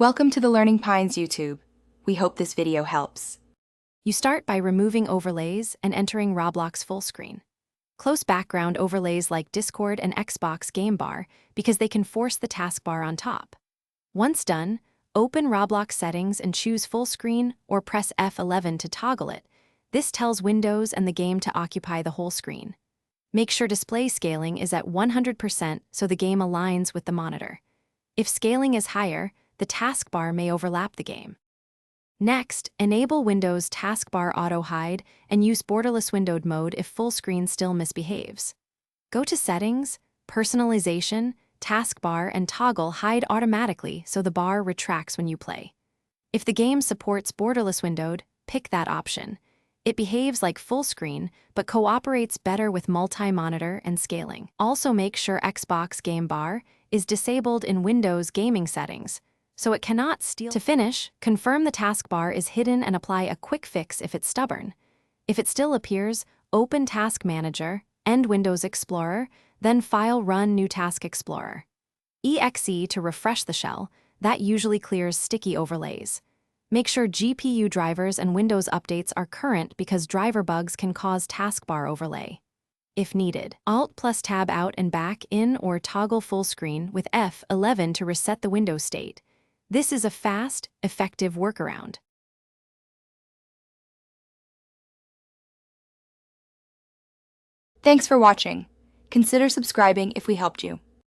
Welcome to the Learning Pines YouTube. We hope this video helps. You start by removing overlays and entering Roblox full screen. Close background overlays like Discord and Xbox Game Bar because they can force the taskbar on top. Once done, open Roblox settings and choose full screen or press F11 to toggle it. This tells Windows and the game to occupy the whole screen. Make sure display scaling is at 100% so the game aligns with the monitor. If scaling is higher, the taskbar may overlap the game. Next, enable Windows Taskbar Auto Hide and use borderless windowed mode if full screen still misbehaves. Go to Settings, Personalization, Taskbar, and toggle Hide automatically so the bar retracts when you play. If the game supports borderless windowed, pick that option. It behaves like full screen, but cooperates better with multi-monitor and scaling. Also make sure Xbox Game Bar is disabled in Windows gaming settings, so it cannot steal. To finish, confirm the taskbar is hidden and apply a quick fix if it's stubborn. If it still appears, open Task Manager, end Windows Explorer, then File Run New Task Explorer. EXE to refresh the shell, that usually clears sticky overlays. Make sure GPU drivers and Windows updates are current because driver bugs can cause taskbar overlay. If needed, Alt plus Tab out and back in or toggle full screen with F11 to reset the Windows state. This is a fast, effective workaround. Thanks for watching. Consider subscribing if we helped you.